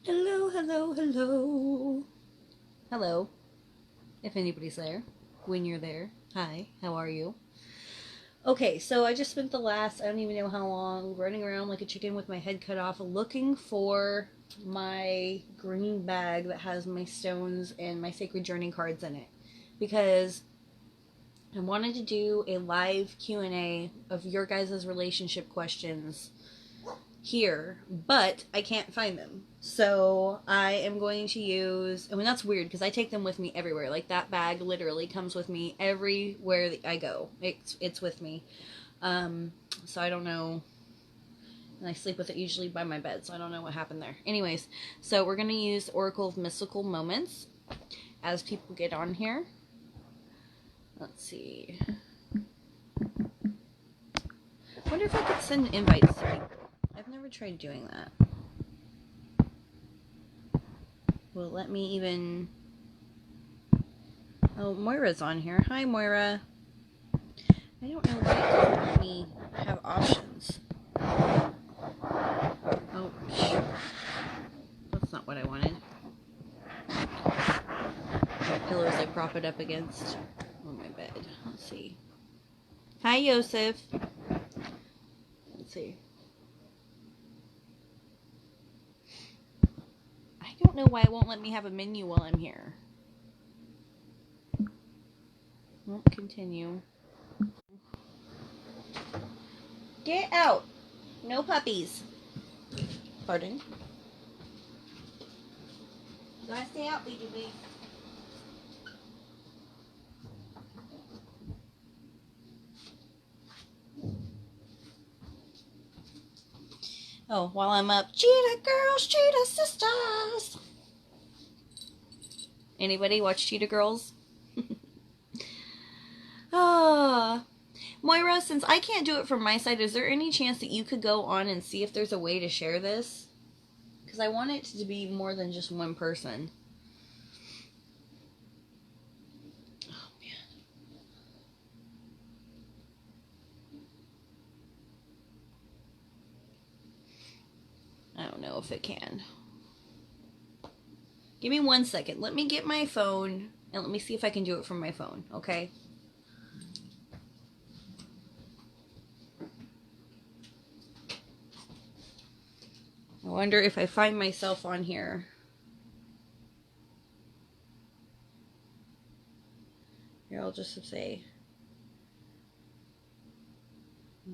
Hello, hello, hello. Hello, if anybody's there. When you're there. Hi, how are you? Okay, so I just spent the last, I don't even know how long, running around like a chicken with my head cut off looking for my green bag that has my stones and my sacred journey cards in it. Because I wanted to do a live Q&A of your guys' relationship questions here, but I can't find them. So I am going to use, I mean, that's weird because I take them with me everywhere. Like that bag literally comes with me everywhere that I go. It's with me. So I don't know. And I sleep with it usually by my bed, so I don't know what happened there. Anyways, so we're going to use Oracle of Mystical Moments as people get on here. Let's see. I wonder if I could send invites to people. I've never tried doing that. Will it let me even... Oh, Moira's on here. Hi, Moira. I don't know why it doesn't let me have options. Oh, that's not what I wanted. Pillows I prop it up against on my bed. Let's see. Hi, Yosef. Let's see. I don't know why it won't let me have a menu while I'm here. Won't continue. Get out! No puppies. Pardon? Gotta stay out, baby. Oh, while I'm up, Cheetah Girls, Cheetah Sisters. Anybody watch Cheetah Girls? Ah. Moira, since I can't do it from my side, is there any chance that you could go on and see if there's a way to share this? Because I want it to be more than just one person. Oh, man. I don't know if it can. Give me 1 second. Let me get my phone and let me see if I can do it from my phone, okay? I wonder if I find myself on here. Here, I'll just say... live.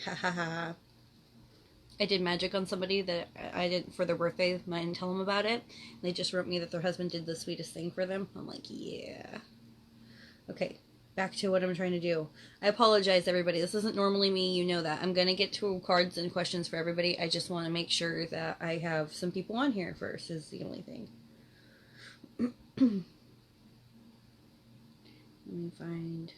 Ha ha ha. I did magic on somebody that I did for their birthday. I didn't tell them about it. They just wrote me that their husband did the sweetest thing for them. I'm like, yeah. Okay, back to what I'm trying to do. I apologize, everybody. This isn't normally me. You know that. I'm going to get to cards and questions for everybody. I just want to make sure that I have some people on here first is the only thing. Let me find...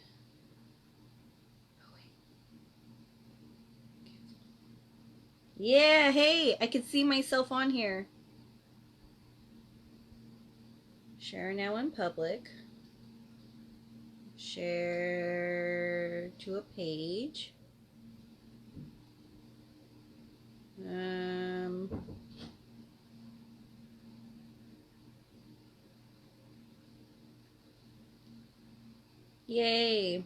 Yeah, hey, I can see myself on here. Share now in public. Share to a page. Yay.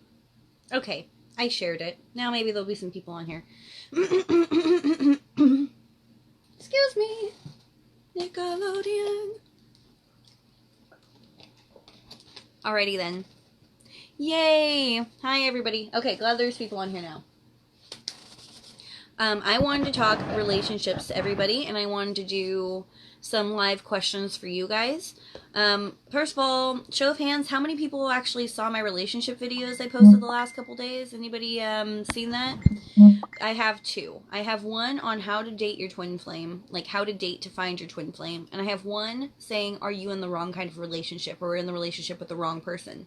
Okay, I shared it. Now maybe there'll be some people on here. Excuse me. Nickelodeon. Alrighty then. Yay! Hi everybody. Okay, glad there's people on here now. I wanted to talk relationships to everybody, and I wanted to do some live questions for you guys. First of all, show of hands, how many people actually saw my relationship videos I posted the last couple days? Anybody seen that? I have two. I have one on how to date your twin flame, like how to date to find your twin flame. And I have one saying, are you in the wrong kind of relationship or in the relationship with the wrong person?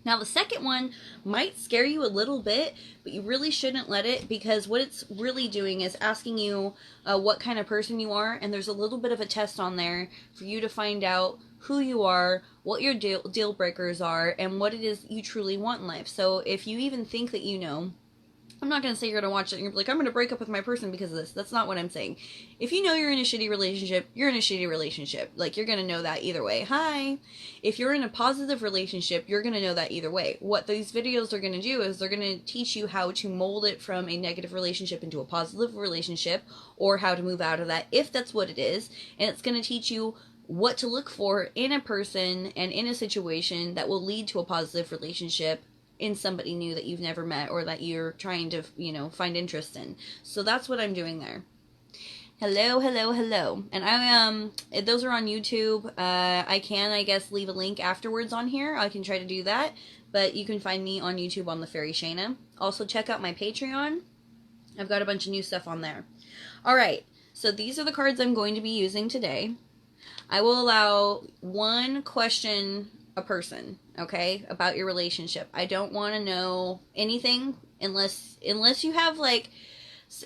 Now, the second one might scare you a little bit, but you really shouldn't let it, because what it's really doing is asking you what kind of person you are, and there's a little bit of a test on there for you to find out who you are, what your deal breakers are, and what it is you truly want in life. So if you even think that you know, I'm not going to say you're going to watch it and you're like, I'm going to break up with my person because of this. That's not what I'm saying. If you know you're in a shitty relationship, you're in a shitty relationship. Like, you're going to know that either way. Hi. If you're in a positive relationship, you're going to know that either way. What these videos are going to do is they're going to teach you how to mold it from a negative relationship into a positive relationship, or how to move out of that if that's what it is. And it's going to teach you what to look for in a person and in a situation that will lead to a positive relationship in somebody new that you've never met or that you're trying to, you know, find interest in. So that's what I'm doing there. Hello, hello, hello. And those are on YouTube. I can, I guess, leave a link afterwards on here. I can try to do that. But you can find me on YouTube on The Fairy Shayna. Also, check out my Patreon. I've got a bunch of new stuff on there. Alright, so these are the cards I'm going to be using today. I will allow one question a person, okay, about your relationship. I don't want to know anything unless you have, like,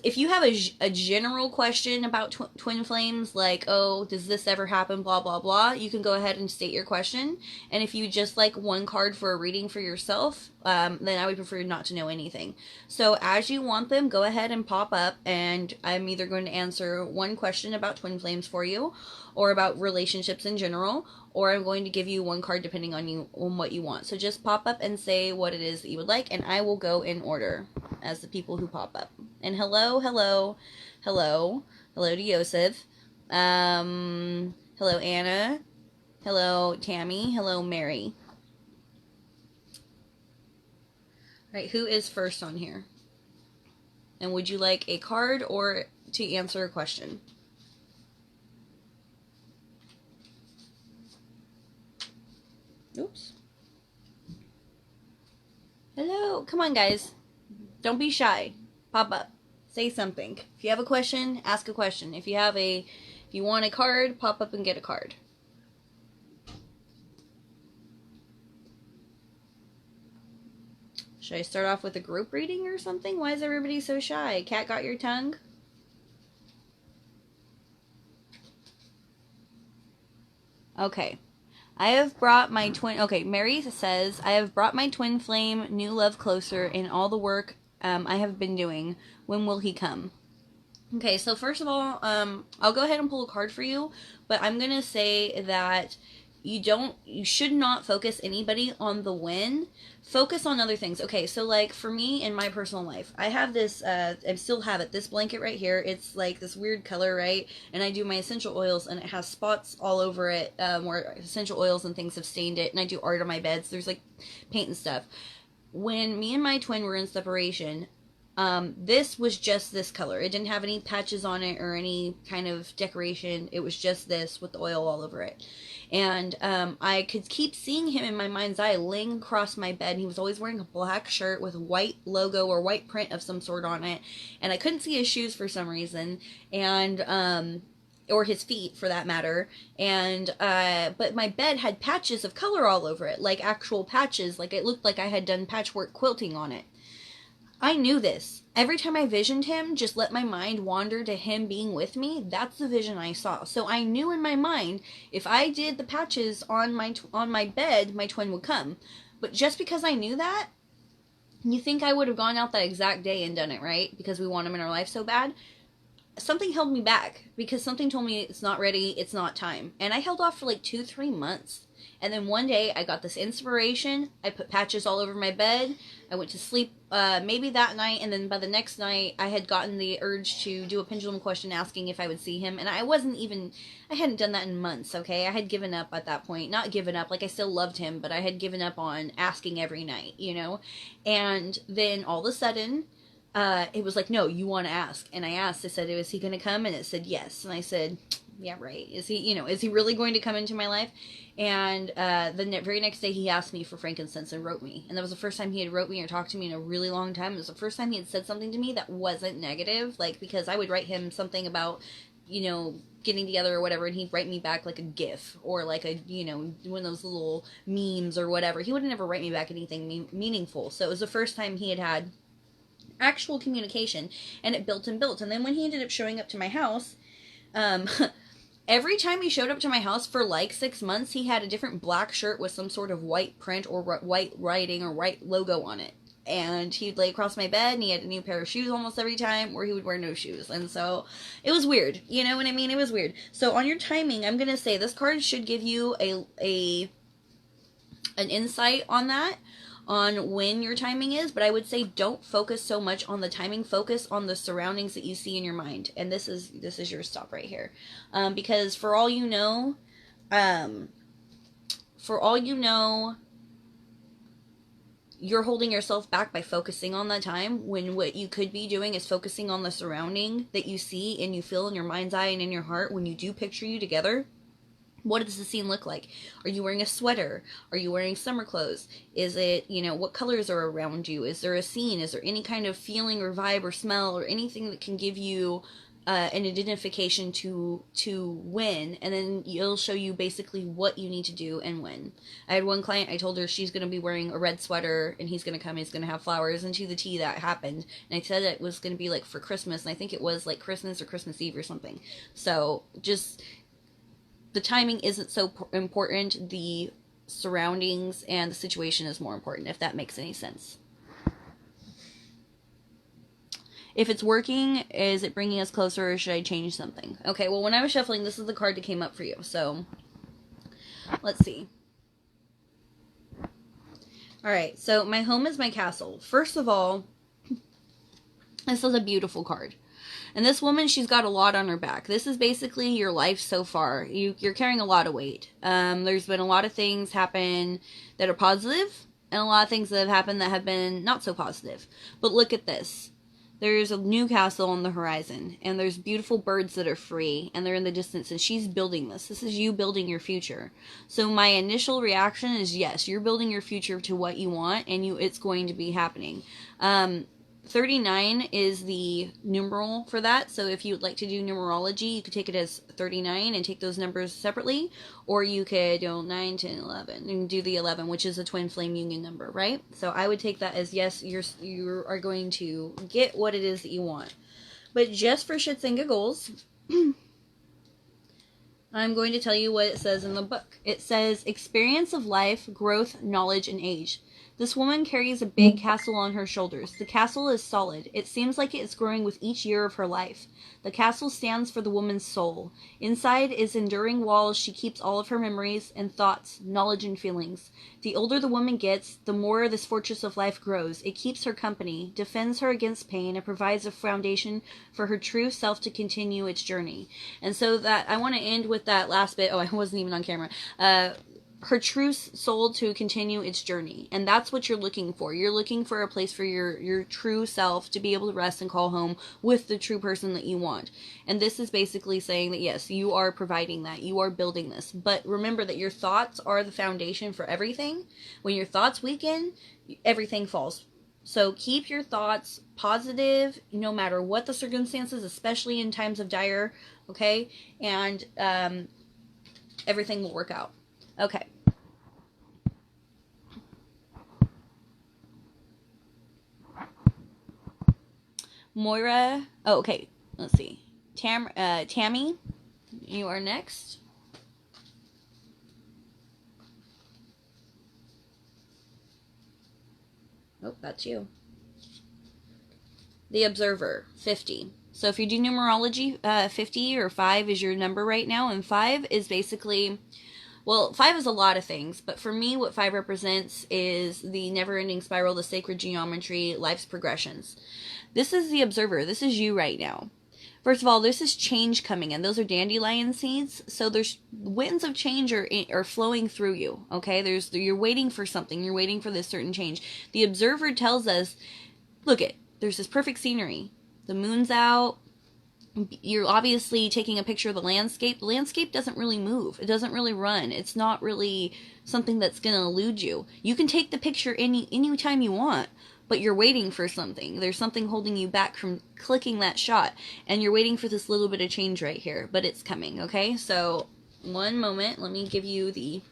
if you have a general question about twin flames, like, oh, does this ever happen, blah, blah, blah, you can go ahead and state your question. And if you just like one card for a reading for yourself, then I would prefer not to know anything. So as you want them, go ahead and pop up, and I'm either going to answer one question about twin flames for you, or about relationships in general, or I'm going to give you one card depending on what you want. So just pop up and say what it is that you would like, and I will go in order as the people who pop up. And hello, hello, hello, hello to Yosef, hello Anna, hello Tammy, hello Mary. All right, who is first on here? And would you like a card or to answer a question? Oops. Hello. Come on, guys. Don't be shy. Pop up. Say something. If you have a question, ask a question. If you want a card, pop up and get a card. Should I start off with a group reading or something? Why is everybody so shy? Cat got your tongue? Okay. I have brought my twin... Okay, Mary says, I have brought my twin flame, new love closer in all the work I have been doing. When will he come? Okay, so first of all, I'll go ahead and pull a card for you, but I'm going to say that you should not focus anybody on the when. Focus on other things. Okay, so like for me in my personal life, I have this, I still have it, this blanket right here. It's like this weird color, right? And I do my essential oils and it has spots all over it where essential oils and things have stained it. And I do art on my beds. There's like paint and stuff. When me and my twin were in separation, this was just this color. It didn't have any patches on it or any kind of decoration. It was just this with the oil all over it. And I could keep seeing him in my mind's eye laying across my bed. He was always wearing a black shirt with a white logo or white print of some sort on it. And I couldn't see his shoes for some reason. And or his feet for that matter. And but my bed had patches of color all over it, like actual patches, like it looked like I had done patchwork quilting on it. I knew this. Every time I visioned him, just let my mind wander to him being with me. That's the vision I saw. So I knew in my mind, if I did the patches on my bed, my twin would come. But just because I knew that, you think I would have gone out that exact day and done it, right? Because we want him in our life so bad. Something held me back because something told me it's not ready, it's not time. And I held off for like 2-3 months. And then one day I got this inspiration. I put patches all over my bed. I went to sleep maybe that night. And then by the next night I had gotten the urge to do a pendulum question asking if I would see him. And I hadn't done that in months, okay? I had given up at that point. Not given up, like I still loved him. But I had given up on asking every night, you know? And then all of a sudden... it was like, no, you want to ask. And I asked, I said, is he going to come? And it said, yes. And I said, yeah, right. Is he really going to come into my life? And the very next day he asked me for frankincense and wrote me. And that was the first time he had wrote me or talked to me in a really long time. It was the first time he had said something to me that wasn't negative. Like, because I would write him something about, getting together or whatever, and he'd write me back like a GIF or like a, one of those little memes or whatever. He would never write me back anything meaningful. So it was the first time he had actual communication, and it built and built. And then when he ended up showing up to my house, every time he showed up to my house for like 6 months, he had a different black shirt with some sort of white print or white writing or white logo on it. And he'd lay across my bed and he had a new pair of shoes almost every time, or he would wear no shoes. And so it was weird. You know what I mean? It was weird. So on your timing, I'm going to say this card should give you an insight on that, on when your timing is, but I would say don't focus so much on the timing. Focus on the surroundings that you see in your mind. And this is your stop right here. Because for all you know, you're holding yourself back by focusing on that time, when what you could be doing is focusing on the surrounding that you see and you feel in your mind's eye and in your heart when you do picture you together. What does the scene look like? Are you wearing a sweater? Are you wearing summer clothes? Is it, what colors are around you? Is there a scene? Is there any kind of feeling or vibe or smell or anything that can give you an identification to when? And then it'll show you basically what you need to do and when. I had one client, I told her she's going to be wearing a red sweater and he's going to come, he's going to have flowers, and to the T that happened. And I said it was going to be like for Christmas, and I think it was like Christmas or Christmas Eve or something. So just... the timing isn't so important. The surroundings and the situation is more important, if that makes any sense. If it's working, is it bringing us closer, or should I change something? Okay, well, when I was shuffling, this is the card that came up for you. So, let's see. Alright, so my home is my castle. First of all, this is a beautiful card. And this woman, she's got a lot on her back. This is basically your life so far. You're carrying a lot of weight. There's been a lot of things happen that are positive, and a lot of things that have happened that have been not so positive. But look at this. There's a new castle on the horizon, and there's beautiful birds that are free, and they're in the distance, and she's building this. This is you building your future. So my initial reaction is, yes, you're building your future to what you want, and it's going to be happening. 39 is the numeral for that. So if you'd like to do numerology, you could take it as 39 and take those numbers separately. Or you could do 9, 10, 11 and do the 11, which is a twin flame union number, right? So I would take that as, yes, you are going to get what it is that you want. But just for shits and giggles, I'm going to tell you what it says in the book. It says, experience of life, growth, knowledge, and age. This woman carries a big castle on her shoulders. The castle is solid. It seems like it's growing with each year of her life. The castle stands for the woman's soul. Inside is enduring walls. She keeps all of her memories and thoughts, knowledge and feelings. The older the woman gets, the more this fortress of life grows. It keeps her company, defends her against pain, and provides a foundation for her true self to continue its journey. And so that I want to end with that last bit. Oh, I wasn't even on camera. Her true soul to continue its journey. And that's what you're looking for. You're looking for a place for your true self to be able to rest and call home with the true person that you want. And this is basically saying that, yes, you are providing that. You are building this. But remember that your thoughts are the foundation for everything. When your thoughts weaken, everything falls. So keep your thoughts positive no matter what the circumstances, especially in times of dire, okay? And everything will work out. Okay. Moira. Oh, okay. Let's see. Tammy, you are next. Oh, that's you. The Observer, 50. So if you do numerology, 50 or 5 is your number right now, and 5 is basically... well, 5 is a lot of things, but for me, what 5 represents is the never-ending spiral, the sacred geometry, life's progressions. This is the Observer. This is you right now. First of all, this is change coming in. Those are dandelion seeds, so there's winds of change are flowing through you, okay? You're waiting for something. You're waiting for this certain change. The Observer tells us, look there's this perfect scenery. The moon's out. You're obviously taking a picture of the landscape. The landscape doesn't really move. It doesn't really run. It's not really something that's going to elude you. You can take the picture any time you want, but you're waiting for something. There's something holding you back from clicking that shot, and you're waiting for this little bit of change right here, but it's coming, okay? So, one moment. Let me give you the...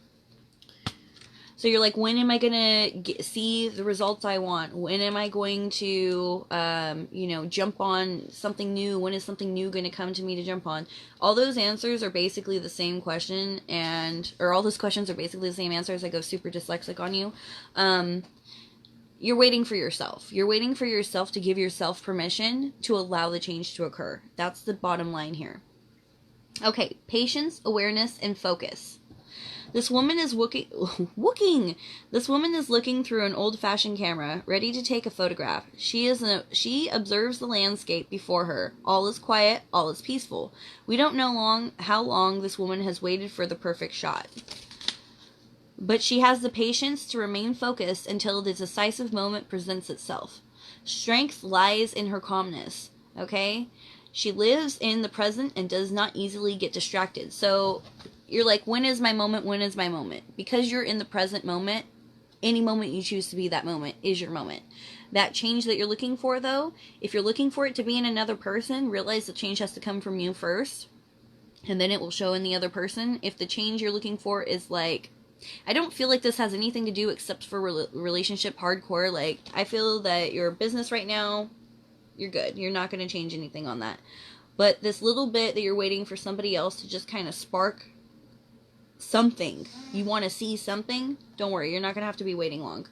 So you're like, when am I going to see the results I want? When am I going to, jump on something new? When is something new going to come to me to jump on? All those answers are basically the same question, or all those questions are basically the same answers. I go super dyslexic on you. You're waiting for yourself. You're waiting for yourself to give yourself permission to allow the change to occur. That's the bottom line here. Okay, patience, awareness, and focus. This woman is This woman is looking through an old-fashioned camera, ready to take a photograph. She observes the landscape before her. All is quiet, all is peaceful. We don't know how long this woman has waited for the perfect shot. But she has the patience to remain focused until the decisive moment presents itself. Strength lies in her calmness, okay? She lives in the present and does not easily get distracted. So you're like, when is my moment? When is my moment? Because you're in the present moment, any moment you choose to be that moment is your moment. That change that you're looking for, though, if you're looking for it to be in another person, realize the change has to come from you first, and then it will show in the other person. If the change you're looking for is like, I don't feel like this has anything to do except for relationship hardcore. Like, I feel that your business right now, you're good. You're not going to change anything on that. But this little bit that you're waiting for somebody else to just kind of spark something, you want to see something, don't worry, you're not going to have to be waiting long.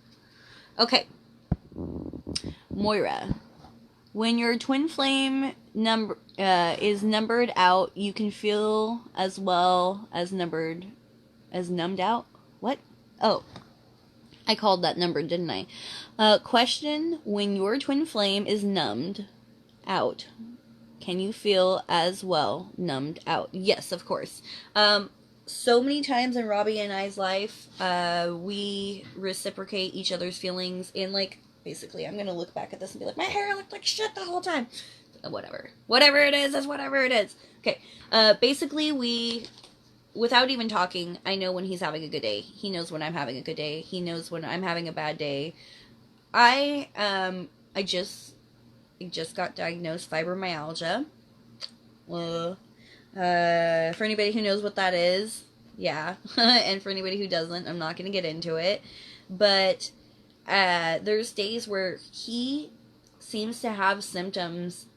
Okay. Moira. When your twin flame is numbered out, you can feel as well as numbed out. What? Oh, I called that number, didn't I? Question, when your twin flame is numbed out, can you feel as well numbed out? Yes, of course. So many times in Robbie and I's life, we reciprocate each other's feelings in, like, basically, I'm going to look back at this and be like, my hair looked like shit the whole time. Whatever. Whatever it is whatever it is. Okay. Basically, without even talking, I know when he's having a good day. He knows when I'm having a good day. He knows when I'm having a bad day. I just got diagnosed fibromyalgia. For anybody who knows what that is, yeah. And for anybody who doesn't, I'm not going to get into it. But there's days where he seems to have symptoms.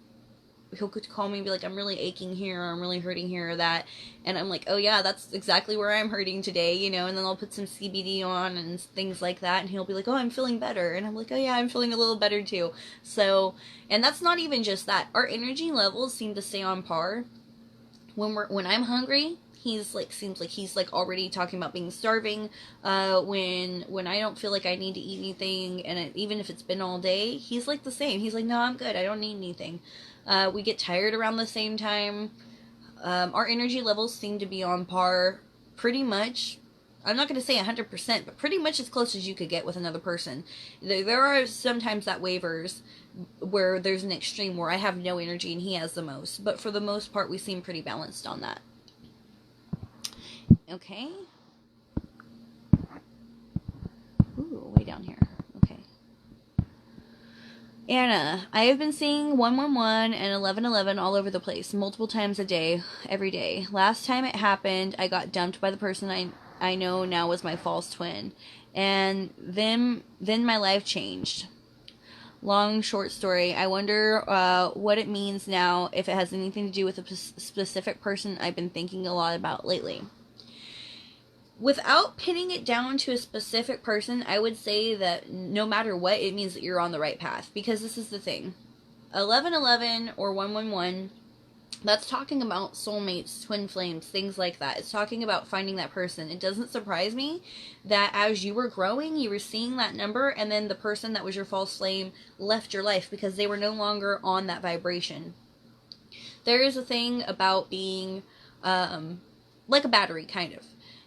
He'll call me and be like, I'm really aching here, or I'm really hurting here, or that. And I'm like, oh yeah, that's exactly where I'm hurting today, and then I'll put some CBD on and things like that, and he'll be like, oh, I'm feeling better. And I'm like, oh yeah, I'm feeling a little better too. So, and that's not even just that. Our energy levels seem to stay on par. When I'm hungry, seems like he's like already talking about being starving. When I don't feel like I need to eat anything, and even if it's been all day, he's like the same. He's like, no, I'm good. I don't need anything. We get tired around the same time. Our energy levels seem to be on par pretty much. I'm not going to say 100%, but pretty much as close as you could get with another person. There are sometimes that wavers where there's an extreme where I have no energy and he has the most. But for the most part, we seem pretty balanced on that. Okay. Ooh, way down here. Okay. Anna, I have been seeing 111 and 1111 all over the place, multiple times a day, every day. Last time it happened, I got dumped by the person I know now was my false twin. And then my life changed. Long, short story. I wonder what it means now, if it has anything to do with a specific person I've been thinking a lot about lately. Without pinning it down to a specific person, I would say that no matter what, it means that you're on the right path. Because this is the thing. 1111 or 111, that's talking about soulmates, twin flames, things like that. It's talking about finding that person. It doesn't surprise me that as you were growing, you were seeing that number, and then the person that was your false flame left your life because they were no longer on that vibration. There is a thing about being like a battery, kind of.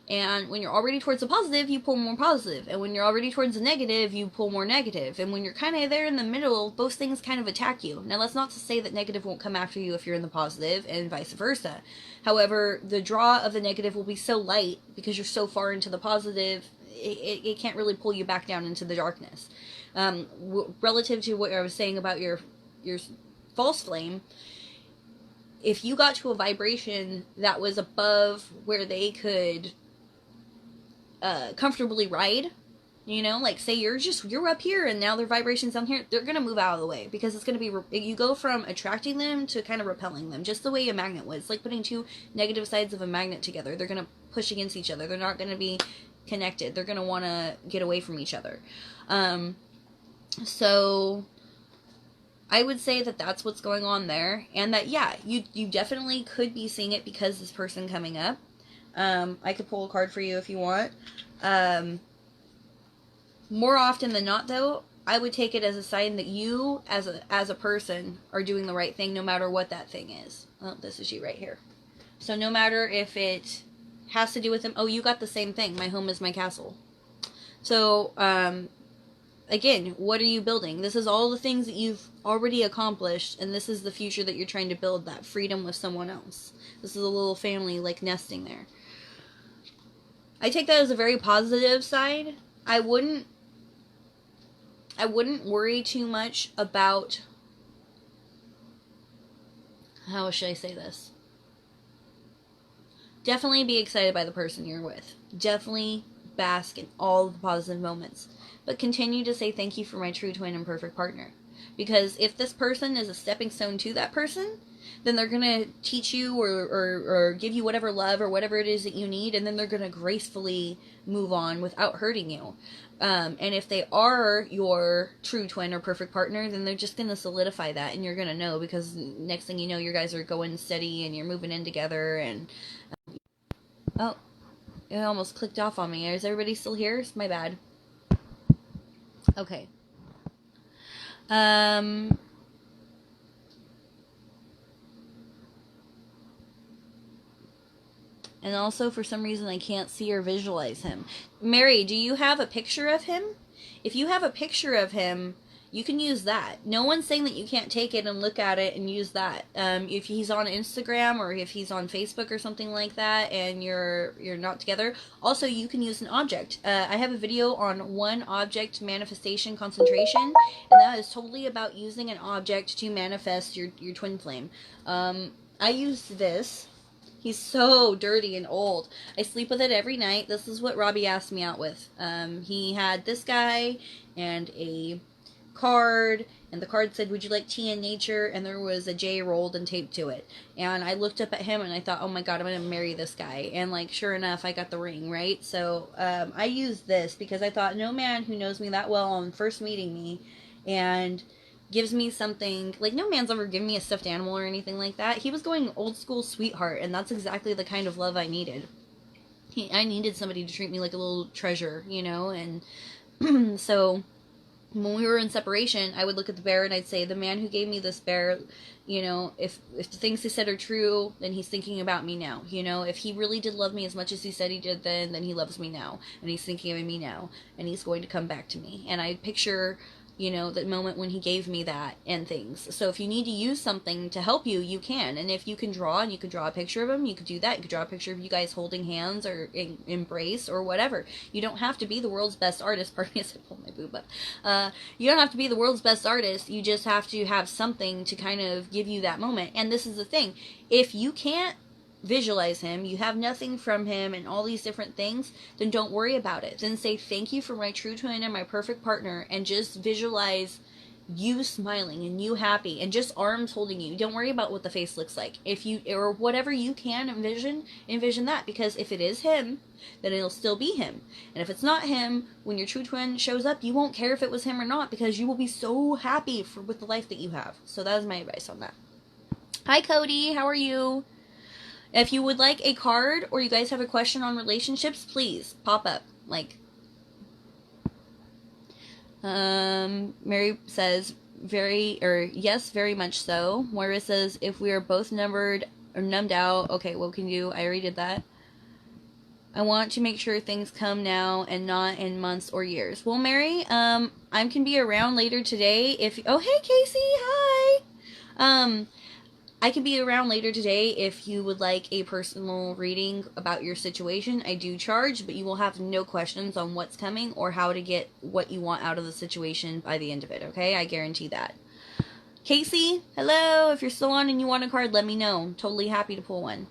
And when you're already towards the positive, you pull more positive. And when you're already towards the negative, you pull more negative. And when you're kind of there in the middle, both things kind of attack you. Now, that's not to say that negative won't come after you if you're in the positive, and vice versa. However, the draw of the negative will be so light because you're so far into the positive, it can't really pull you back down into the darkness. Relative to what I was saying about your false flame, if you got to a vibration that was above where they could comfortably ride. You know, like say you're up here and now their vibrations down here, they're gonna move out of the way because it's gonna be you go from attracting them to kind of repelling them, just the way a magnet would. It's like putting two negative sides of a magnet together. They're gonna push against each other. They're not gonna be connected. They're gonna want to get away from each other. So I would say that that's what's going on there, and that yeah, you definitely could be seeing it because this person coming up. I could pull a card for you if you want. More often than not, though, I would take it as a sign that you, as a person, are doing the right thing, no matter what that thing is. Oh, this is you right here. So no matter if it has to do with them. Oh, you got the same thing. My home is my castle. So, again, what are you building? This is all the things that you've already accomplished, and this is the future that you're trying to build, that freedom with someone else. This is a little family, like, nesting there. I take that as a very positive side. I wouldn't worry too much about, how should I say this? Definitely be excited by the person you're with. Definitely bask in all the positive moments. But continue to say thank you for my true twin and perfect partner. Because if this person is a stepping stone to that person, then they're going to teach you or give you whatever love or whatever it is that you need, and then they're going to gracefully move on without hurting you. And if they are your true twin or perfect partner, then they're just going to solidify that, and you're going to know, because next thing you know, you guys are going steady and you're moving in together. And oh, it almost clicked off on me. Is everybody still here? It's my bad. Okay. And also, for some reason, I can't see or visualize him. Mary, do you have a picture of him? If you have a picture of him, you can use that. No one's saying that you can't take it and look at it and use that. If he's on Instagram or if he's on Facebook or something like that and you're not together, also you can use an object. I have a video on one object manifestation concentration, and that is totally about using an object to manifest your twin flame. I used this. He's so dirty and old. I sleep with it every night. This is what Robbie asked me out with. He had this guy and a card, and the card said, "Would you like tea in nature?" And there was a J rolled and taped to it. And I looked up at him and I thought, oh my god, I'm gonna marry this guy. And like, sure enough, I got the ring, right? So I used this because I thought, no man who knows me that well on first meeting me and gives me something, like, no man's ever given me a stuffed animal or anything like that. He was going old school sweetheart, and that's exactly the kind of love I needed. I needed somebody to treat me like a little treasure, you know. And so when we were in separation, I would look at the bear and I'd say, the man who gave me this bear, you know, if the things he said are true, then he's thinking about me now. You know, if he really did love me as much as he said he did then he loves me now, and he's thinking of me now, and he's going to come back to me. And I picture, you know, the moment when he gave me that and things. So if you need to use something to help you, you can. And if you can draw, and you could draw a picture of him, you could do that. You could draw a picture of you guys holding hands or embrace or whatever. You don't have to be the world's best artist. Pardon me, I said pull my boob up. You don't have to be the world's best artist. You just have to have something to kind of give you that moment. And this is the thing. If you can't visualize him, you have nothing from him and all these different things, then don't worry about it. Then say thank you for my true twin and my perfect partner, and just visualize you smiling and you happy and just arms holding you. Don't worry about what the face looks like. If you, or whatever you can envision that, because if it is him, then it'll still be him. And if it's not him, when your true twin shows up, you won't care if it was him or not, because you will be so happy with the life that you have. So that is my advice on that. Hi Cody, how are you? If you would like a card, or you guys have a question on relationships, please pop up. Like, Mary says, yes, very much so. Moira says, if we are both numbered or numbed out, okay, what can you do? I already did that. I want to make sure things come now and not in months or years. Well, Mary, I can be around later today if, oh, hey, Casey, hi. I can be around later today if you would like a personal reading about your situation. I do charge, but you will have no questions on what's coming or how to get what you want out of the situation by the end of it, okay? I guarantee that. Casey, hello. If you're still on and you want a card, let me know. Totally happy to pull one.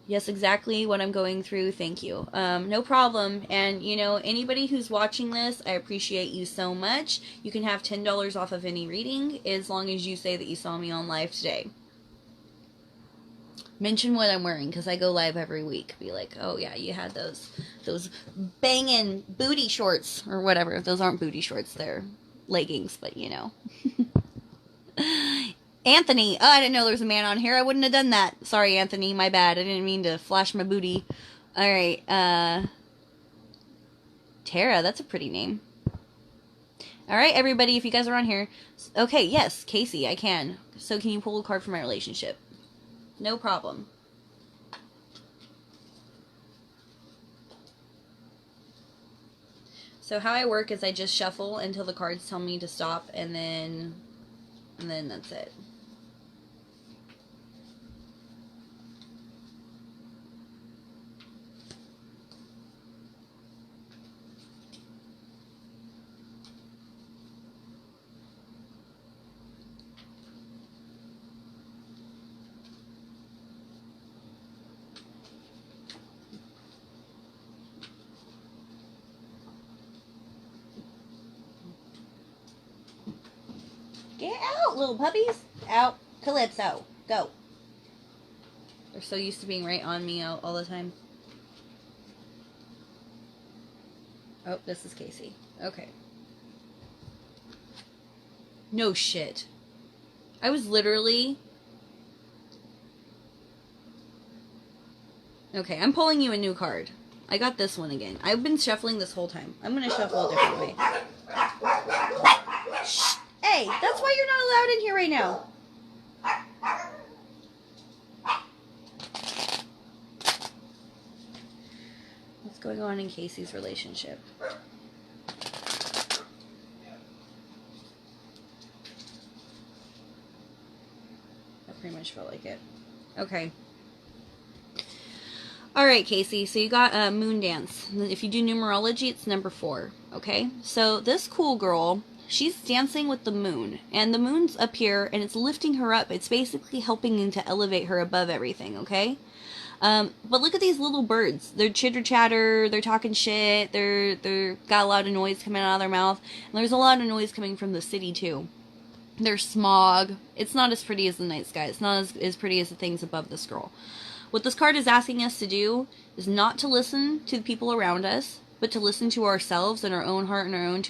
Yes, exactly what I'm going through. Thank you. No problem. And, you know, anybody who's watching this, I appreciate you so much. You can have $10 off of any reading as long as you say that you saw me on live today. Mention what I'm wearing, because I go live every week. Be like, oh yeah, you had those banging booty shorts or whatever. Those aren't booty shorts, they're leggings, but you know. Anthony. Oh, I didn't know there was a man on here. I wouldn't have done that. Sorry, Anthony. My bad. I didn't mean to flash my booty. All right. Tara. That's a pretty name. All right, everybody. If you guys are on here. Okay, yes. Casey, I can. So can you pull a card for my relationship? No problem. So how I work is I just shuffle until the cards tell me to stop, and then that's it. Get out, little puppies. Out. Calypso. Go. They're so used to being right on me all the time. Oh, this is Casey. Okay. No shit. I was literally... Okay, I'm pulling you a new card. I got this one again. I've been shuffling this whole time. I'm going to shuffle a different way. Shh. Hey, that's why you're not allowed in here right now. What's going on in Casey's relationship? That pretty much felt like it. Okay. Alright, Casey, so you got a moon dance. If you do numerology, it's number 4. Okay? So this cool girl... She's dancing with the moon, and the moon's up here, and it's lifting her up. It's basically helping to elevate her above everything, okay? But look at these little birds. They're chitter-chatter, they're talking shit, they're got a lot of noise coming out of their mouth, and there's a lot of noise coming from the city, too. There's smog. It's not as pretty as the night sky. It's not as pretty as the things above this girl. What this card is asking us to do is not to listen to the people around us, but to listen to ourselves and our own heart and our own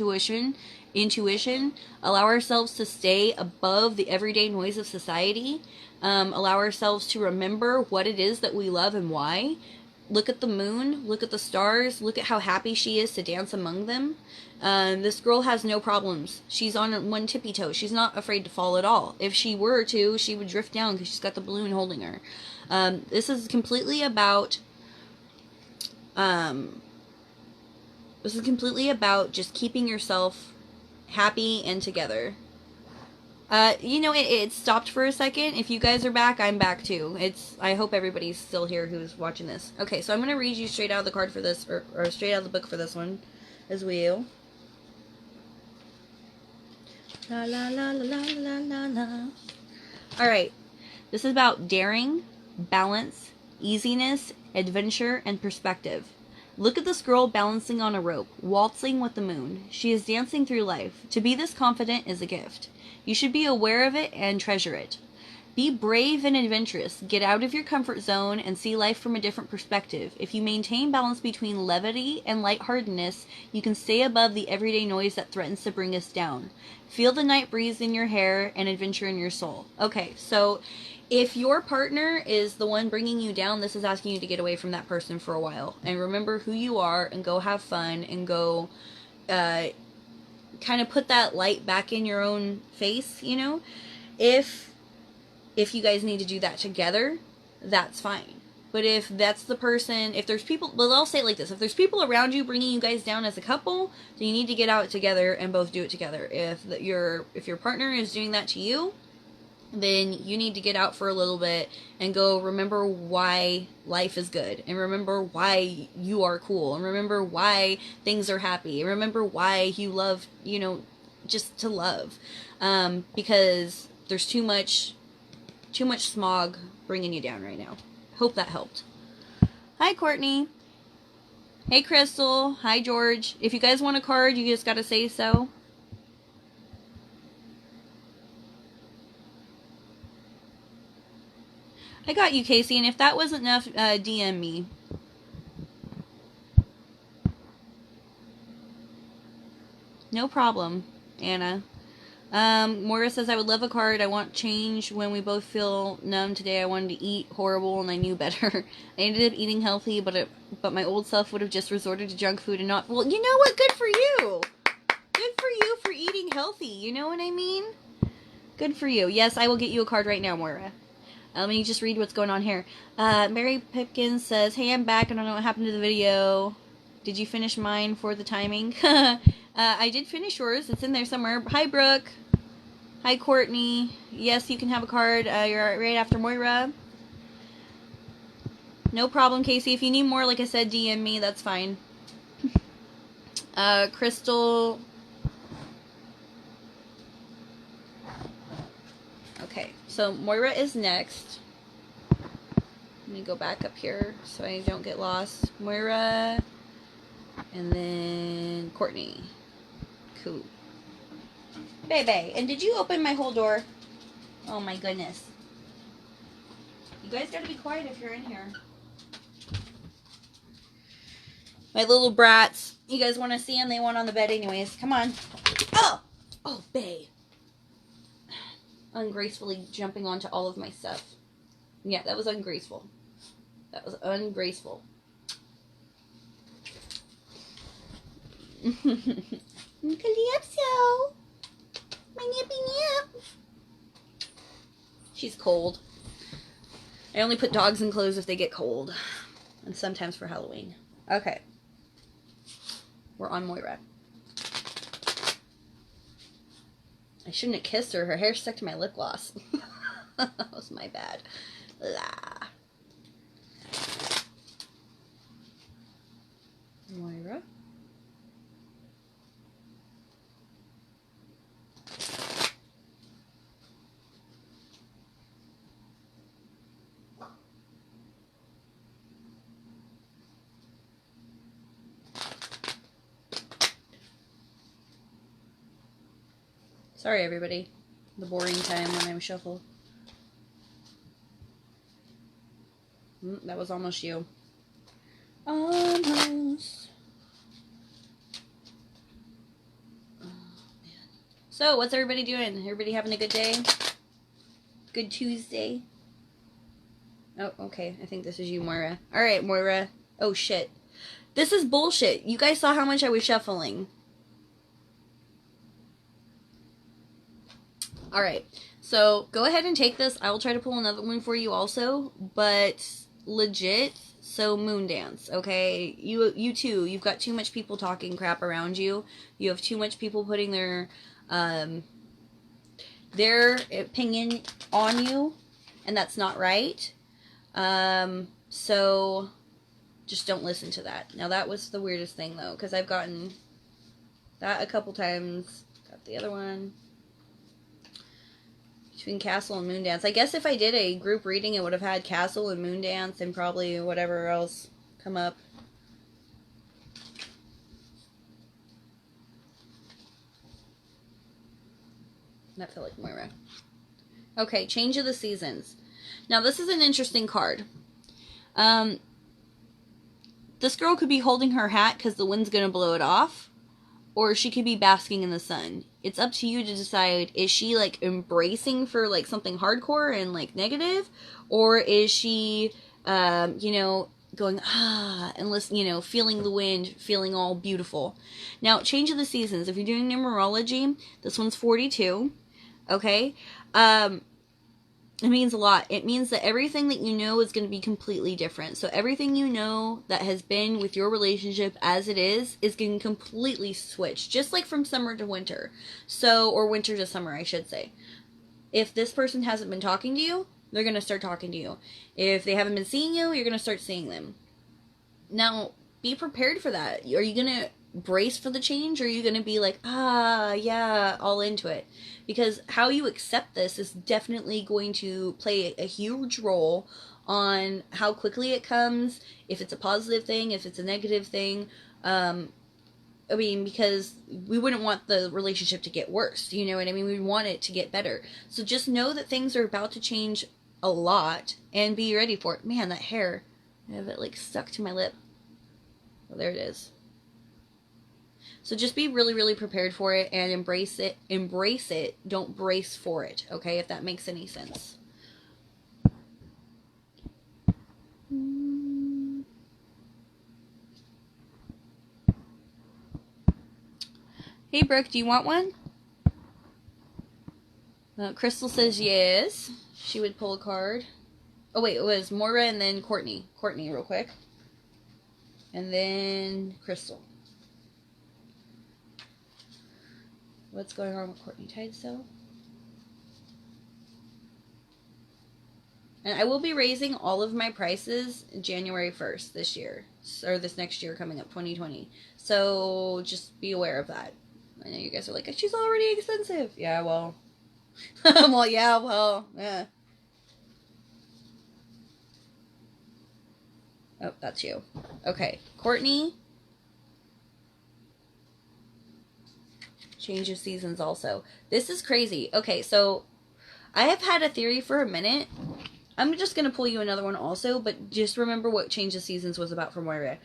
intuition, allow ourselves to stay above the everyday noise of society, allow ourselves to remember what it is that we love and why. Look at the moon, look at the stars, look at how happy she is to dance among them. This girl has no problems. She's on one tippy toe. She's not afraid to fall at all. If she were to, she would drift down because she's got the balloon holding her. This is completely about just keeping yourself happy and together. You know, it stopped for a second. If you guys are back, I'm back too. I hope everybody's still here who's watching this. Okay, so I'm going to read you straight out of the card for this, or straight out of the book for this one, as well. La la la la la la la. Alright, this is about daring, balance, easiness, adventure, and perspective. Look at this girl balancing on a rope, waltzing with the moon. She is dancing through life. To be this confident is a gift. You should be aware of it and treasure it. Be brave and adventurous. Get out of your comfort zone and see life from a different perspective. If you maintain balance between levity and lightheartedness, you can stay above the everyday noise that threatens to bring us down. Feel the night breeze in your hair and adventure in your soul. Okay, so... if your partner is the one bringing you down, this is asking you to get away from that person for a while. And remember who you are and go have fun and go kind of put that light back in your own face, you know? If you guys need to do that together, that's fine. But if that's the person, if there's people, well, I'll say it like this. If there's people around you bringing you guys down as a couple, then you need to get out together and both do it together. If your partner is doing that to you, then you need to get out for a little bit and go remember why life is good, and remember why you are cool, and remember why things are happy, and remember why you love, you know, just to love, because there's too much smog bringing you down right now. Hope that helped. Hi, Courtney. Hey, Crystal. Hi, George. If you guys want a card, you just gotta say so. I got you, Casey, and if that wasn't enough, DM me. No problem, Anna. Moira says, I would love a card. I want change when we both feel numb today. I wanted to eat horrible and I knew better. I ended up eating healthy, but my old self would have just resorted to junk food and not... Well, you know what? Good for you. Good for you for eating healthy. You know what I mean? Good for you. Yes, I will get you a card right now, Moira. Let me just read what's going on here. Mary Pipkins says, hey, I'm back. I don't know what happened to the video. Did you finish mine for the timing? I did finish yours. It's in there somewhere. Hi, Brooke. Hi, Courtney. Yes, you can have a card. You're right after Moira. No problem, Casey. If you need more, like I said, DM me. That's fine. Crystal. Okay, so Moira is next. Let me go back up here so I don't get lost. Moira. And then Courtney. Cool. Baby, and did you open my whole door? Oh my goodness. You guys gotta be quiet if you're in here. My little brats. You guys want to see them? They want on the bed anyways. Come on. Oh! Oh, babe. Ungracefully jumping onto all of my stuff. Yeah, that was ungraceful. That was ungraceful. Calypso! My nippy nip! She's cold. I only put dogs in clothes if they get cold. And sometimes for Halloween. Okay. We're on Moira. I shouldn't have kissed her. Her hair stuck to my lip gloss. That was my bad. La. Moira. Sorry, everybody. The boring time when I shuffle. That was almost you. Almost. Oh, man. So, what's everybody doing? Everybody having a good day? Good Tuesday? Oh, okay. I think this is you, Moira. Alright, Moira. Oh, shit. This is bullshit. You guys saw how much I was shuffling. Alright, so go ahead and take this. I will try to pull another one for you also, but legit, so Moondance, okay? You too, you've got too much people talking crap around you. You have too much people putting their opinion on you, and that's not right. So just don't listen to that. Now that was the weirdest thing though, because I've gotten that a couple times. Got the other one. Between Castle and Moondance. I guess if I did a group reading, it would have had Castle and Moondance and probably whatever else come up. That felt like Moira. Okay, Change of the Seasons. Now, this is an interesting card. This girl could be holding her hat because the wind's going to blow it off. Or she could be basking in the sun. It's up to you to decide, is she, like, embracing for, like, something hardcore and, like, negative? Or is she, you know, going, and listen, you know, feeling the wind, feeling all beautiful. Now, Change of the Seasons. If you're doing numerology, this one's 42. Okay? It means a lot. It means that everything that you know is going to be completely different. So everything you know that has been with your relationship as it is going to completely switch. Just like from summer to winter. So, or winter to summer, I should say. If this person hasn't been talking to you, they're going to start talking to you. If they haven't been seeing you, you're going to start seeing them. Now, be prepared for that. Are you going to brace for the change, or are you going to be like, yeah, all into it? Because how you accept this is definitely going to play a huge role on how quickly it comes, if it's a positive thing, if it's a negative thing. I mean, because we wouldn't want the relationship to get worse. You know what I mean? We want it to get better. So just know that things are about to change a lot and be ready for it. Man, that hair, I have it like stuck to my lip. Oh, there it is. So just be really, really prepared for it and embrace it. Embrace it. Don't brace for it. Okay, if that makes any sense. Hey, Brooke, do you want one? Crystal says yes. She would pull a card. Oh, wait, it was Moira and then Courtney. Courtney, real quick. And then Crystal. What's going on with Courtney Tidesdale? And I will be raising all of my prices January 1st this year. Or this next year coming up, 2020. So just be aware of that. I know you guys are like, she's already expensive. Yeah, well. Well, yeah, well, yeah. Oh, that's you. Okay, Courtney. Change of seasons also. This is crazy. Okay, so I have had a theory for a minute. I'm just going to pull you another one also, but just remember what change of seasons was about for Moira.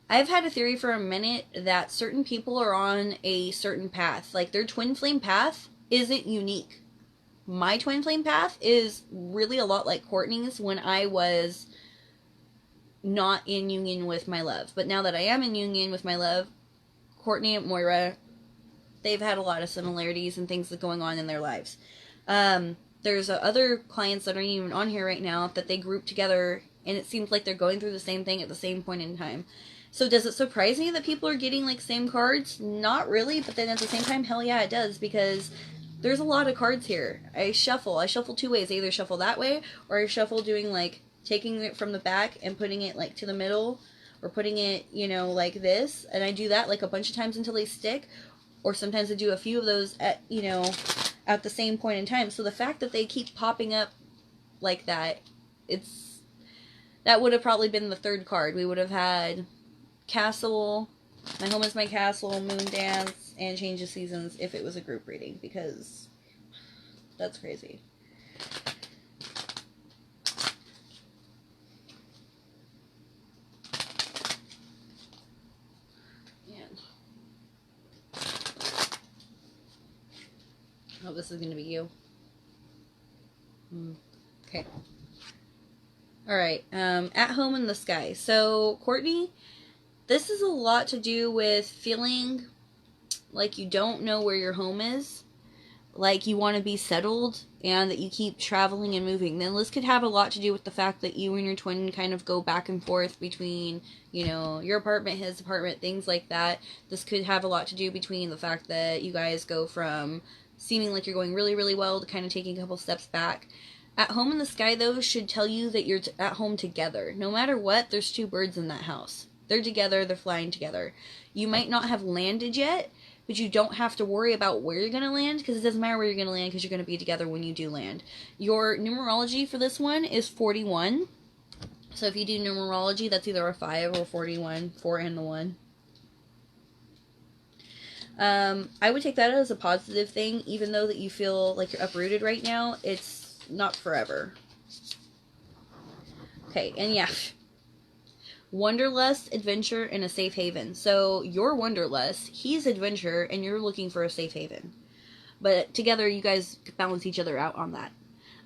I've had a theory for a minute that certain people are on a certain path. Like, their twin flame path isn't unique. My twin flame path is really a lot like Courtney's when I was not in union with my love. But now that I am in union with my love, Courtney and Moira, they've had a lot of similarities and things that going on in their lives. There's other clients that aren't even on here right now that they group together, and it seems like they're going through the same thing at the same point in time. So does it surprise me that people are getting like same cards? Not really, but then at the same time, hell yeah, it does, because there's a lot of cards here. I shuffle two ways. I either shuffle that way, or I shuffle doing like taking it from the back and putting it like to the middle, or putting it, you know, like this, and I do that like a bunch of times until they stick, or sometimes I do a few of those at, you know, at the same point in time. So the fact that they keep popping up like that, that would have probably been the third card. We would have had Castle, My Home is My Castle, Moon Dance, and Change of Seasons if it was a group reading, because that's crazy. Oh, this is going to be you. Okay. Alright, At Home in the Sky. So, Courtney, this is a lot to do with feeling like you don't know where your home is, like you want to be settled, and that you keep traveling and moving. Then this could have a lot to do with the fact that you and your twin kind of go back and forth between, you know, your apartment, his apartment, things like that. This could have a lot to do between the fact that you guys go from seeming like you're going really, really well to kind of taking a couple steps back. At Home in the Sky, though, should tell you that you're at home together. No matter what, there's two birds in that house. They're together, they're flying together. You might not have landed yet, but you don't have to worry about where you're going to land, because it doesn't matter where you're going to land, because you're going to be together when you do land. Your numerology for this one is 41. So if you do numerology, that's either a 5 or 41, 4 and the 1. I would take that as a positive thing, even though that you feel like you're uprooted right now. It's not forever. Okay, and yeah. Wanderlust, adventure, and a safe haven. So you're Wanderlust, he's adventure, and you're looking for a safe haven. But together, you guys balance each other out on that.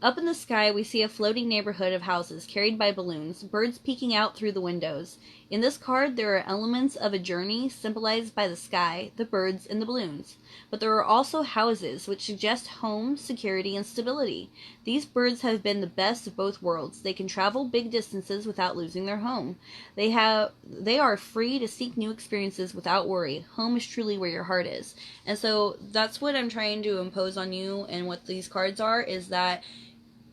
Up in the sky, we see a floating neighborhood of houses carried by balloons, birds peeking out through the windows. In this card, there are elements of a journey symbolized by the sky, the birds, and the balloons. But there are also houses, which suggest home, security, and stability. These birds have been the best of both worlds. They can travel big distances without losing their home. They are free to seek new experiences without worry. Home is truly where your heart is. And so that's what I'm trying to impose on you, and what these cards are, is that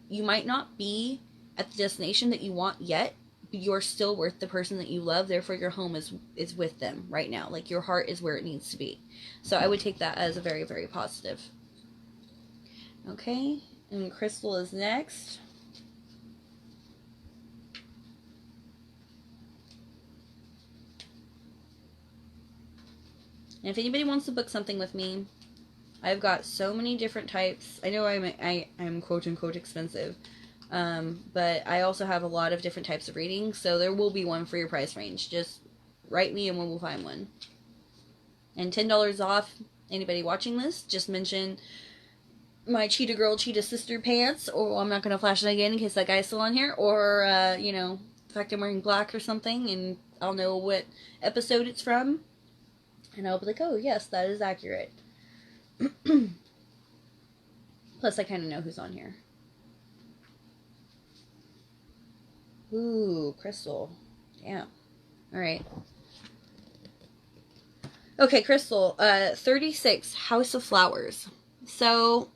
you might not be at the destination that you want yet, but you're still worth the person that you love. Therefore, your home is with them right now. Like, your heart is where it needs to be. So I would take that as a very, very positive. Okay, and Crystal is next. And if anybody wants to book something with me, I've got so many different types. I know I'm quote unquote expensive, but I also have a lot of different types of readings, so there will be one for your price range. Just write me and we'll find one. And $10 off anybody watching this. Just mention my Cheetah Girl, Cheetah Sister pants, or I'm not going to flash it again in case that guy's still on here, or, you know, the fact I'm wearing black or something, and I'll know what episode it's from, and I'll be like, oh, yes, that is accurate. Plus, I kind of know who's on here. Ooh, Crystal. Damn. Alright. Okay, Crystal. 36, House of Flowers. So,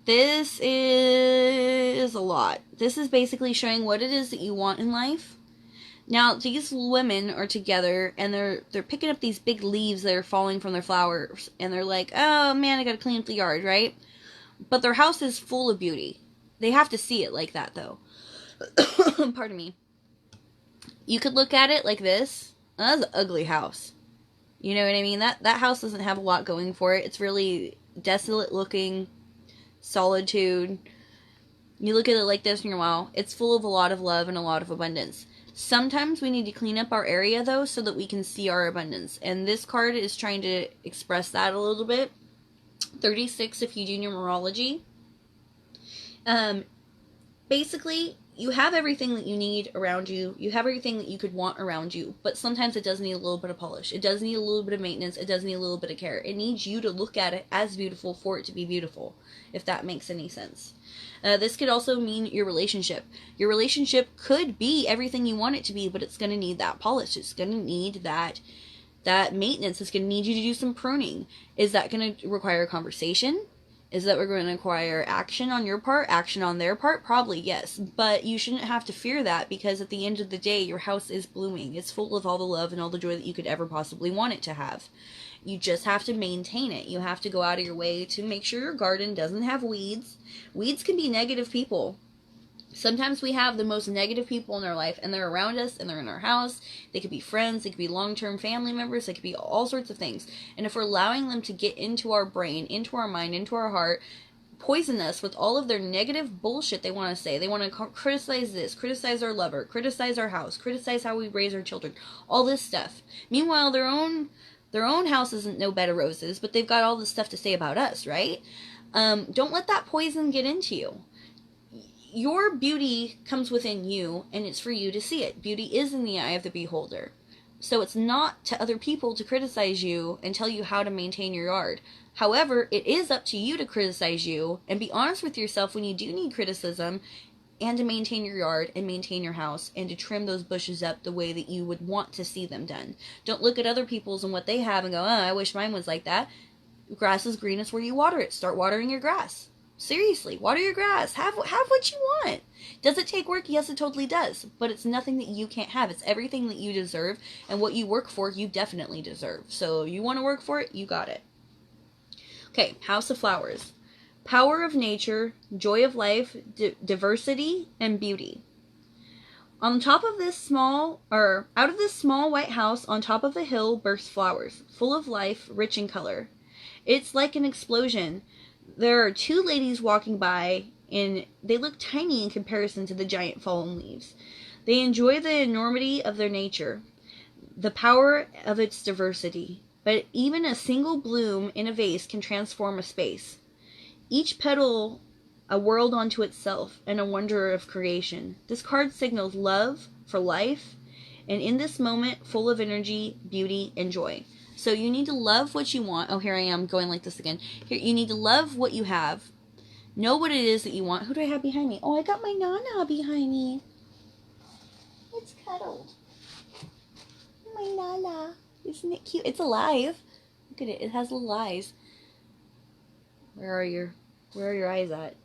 this is a lot. This is basically showing what it is that you want in life. Now, these women are together, and they're picking up these big leaves that are falling from their flowers, and they're like, oh man, I gotta clean up the yard, right? But their house is full of beauty. They have to see it like that, though. Pardon me. You could look at it like this. That's an ugly house. You know what I mean? That house doesn't have a lot going for it. It's really desolate looking, solitude. You look at it like this and you're, wow, it's full of a lot of love and a lot of abundance. Sometimes we need to clean up our area, though, so that we can see our abundance. And this card is trying to express that a little bit. 36, if you do numerology. Basically, you have everything that you need around you. You have everything that you could want around you. But sometimes it does need a little bit of polish. It does need a little bit of maintenance. It does need a little bit of care. It needs you to look at it as beautiful for it to be beautiful, if that makes any sense. This could also mean your relationship. Your relationship could be everything you want it to be, but it's going to need that polish. It's going to need that maintenance. It's going to need you to do some pruning. Is that going to require a conversation? Is that we're going to require action on your part, action on their part? Probably, yes. But you shouldn't have to fear that, because at the end of the day, your house is blooming. It's full of all the love and all the joy that you could ever possibly want it to have. You just have to maintain it. You have to go out of your way to make sure your garden doesn't have weeds. Weeds can be negative people. Sometimes we have the most negative people in our life, and they're around us, and they're in our house. They could be friends, they could be long-term family members, they could be all sorts of things. And if we're allowing them to get into our brain, into our mind, into our heart, poison us with all of their negative bullshit they want to say. They want to criticize this, criticize our lover, criticize our house, criticize how we raise our children, all this stuff. Meanwhile, their own house isn't no bed of roses, but they've got all this stuff to say about us, right? Don't let that poison get into you. Your beauty comes within you, and it's for you to see it. Beauty is in the eye of the beholder. So it's not to other people to criticize you and tell you how to maintain your yard. However, it is up to you to criticize you and be honest with yourself when you do need criticism, and to maintain your yard and maintain your house and to trim those bushes up the way that you would want to see them done. Don't look at other people's and what they have and go, oh, I wish mine was like that. Grass is greenest where you water it. Start watering your grass. Seriously, water your grass. Have what you want. Does it take work? Yes, it totally does. But it's nothing that you can't have. It's everything that you deserve, and what you work for, you definitely deserve. So you want to work for it, you got it. Okay, House of Flowers. Power of nature, joy of life, diversity, and beauty. On top of this out of this small white house on top of the hill burst flowers, full of life, rich in color. It's like an explosion. There are two ladies walking by, and they look tiny in comparison to the giant fallen leaves. They enjoy the enormity of their nature, the power of its diversity. But even a single bloom in a vase can transform a space. Each petal a world unto itself and a wonder of creation. This card signals love for life, and in this moment, full of energy, beauty, and joy. So you need to love what you want. Oh, here I am going like this again. Here, you need to love what you have. Know what it is that you want. Who do I have behind me? Oh, I got my Nana behind me. It's cuddled. My Nana. Isn't it cute? It's alive. Look at it. It has little eyes. Where are your eyes at?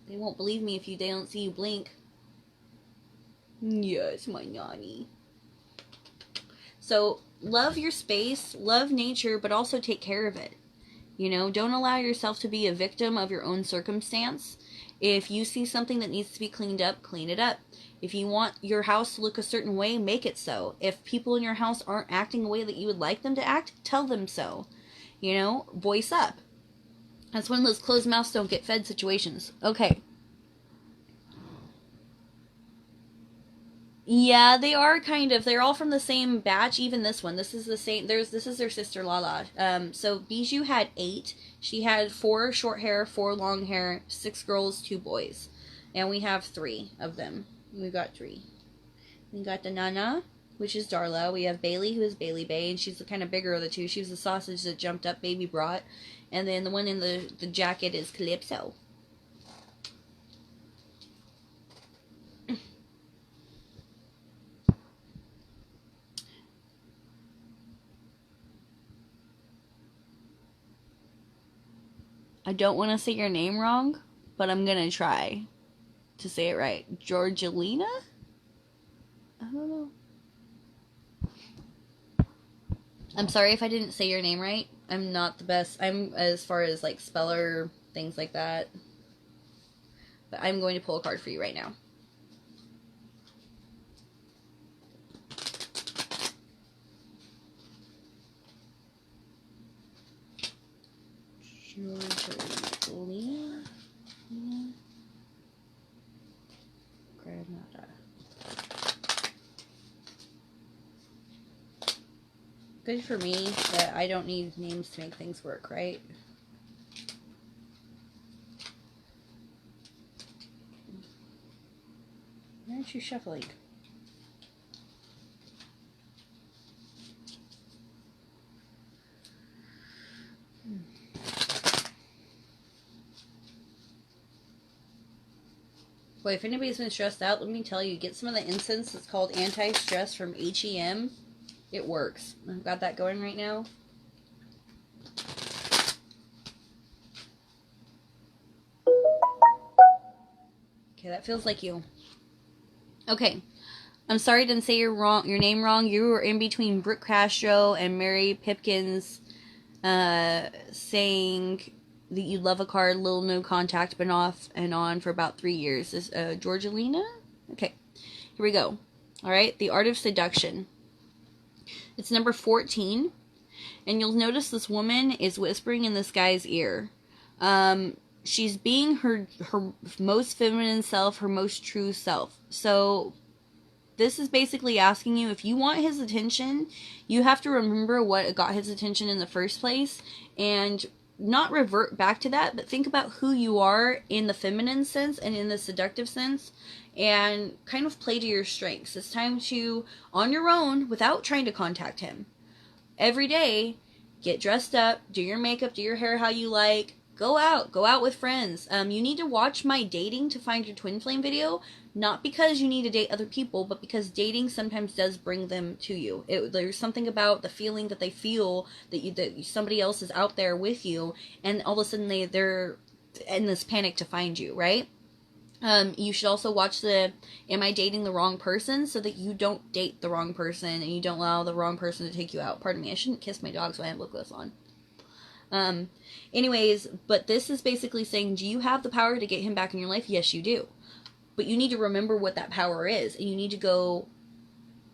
They won't believe me if they don't see you blink. Yes, my Nani. So, love your space, love nature, but also take care of it. You know, don't allow yourself to be a victim of your own circumstance. If you see something that needs to be cleaned up, clean it up. If you want your house to look a certain way, make it so. If people in your house aren't acting the way that you would like them to act, tell them so. You know, voice up. That's one of those closed mouths don't get fed situations. Okay. Yeah, they are kind of. They're all from the same batch. Even this one. This is the same. This is their sister Lala. So Bijou had 8. She had 4 short hair, 4 long hair, 6 girls, 2 boys, and we have 3 of them. We've got 3. We got the Nana, which is Darla. We have Bailey, who is Bailey Bay, and she's the kind of bigger of the two. She was the sausage that jumped up Baby brought, and then the one in the jacket is Calypso. I don't want to say your name wrong, but I'm going to try to say it right. Georgelina? I don't know. I'm sorry if I didn't say your name right. I'm not the best. I'm as far as like speller, things like that. But I'm going to pull a card for you right now. Georgelina. Granada. Good for me that I don't need names to make things work, right? Why aren't you shuffling? Boy, if anybody's been stressed out, let me tell you, get some of the incense that's called Anti-Stress from H-E-M. It works. I've got that going right now. Okay, that feels like you. Okay. I'm sorry I didn't say your name wrong. You were in between Brooke Castro and Mary Pipkins saying that you love a card, little no contact, been off and on for about 3 years. Is Georgelina? Okay, here we go. All right, the Art of Seduction. It's number 14, and you'll notice this woman is whispering in this guy's ear. She's being her most feminine self, her most true self. So this is basically asking you, if you want his attention, you have to remember what got his attention in the first place, and not revert back to that, but think about who you are in the feminine sense and in the seductive sense, and kind of play to your strengths. It's time to, on your own, without trying to contact him, every day, get dressed up, do your makeup, do your hair how you like, go out with friends. You need to watch my dating to find your twin flame video, not because you need to date other people, but because dating sometimes does bring them to you. There's something about the feeling that they feel that somebody else is out there with you, and all of a sudden they're in this panic to find you, right? You should also watch the Am I Dating the Wrong Person, so that you don't date the wrong person and you don't allow the wrong person to take you out. Pardon me, I shouldn't kiss my dog, so I have lip gloss on. Anyways, but this is basically saying, do you have the power to get him back in your life? Yes, you do. But you need to remember what that power is, and you need to go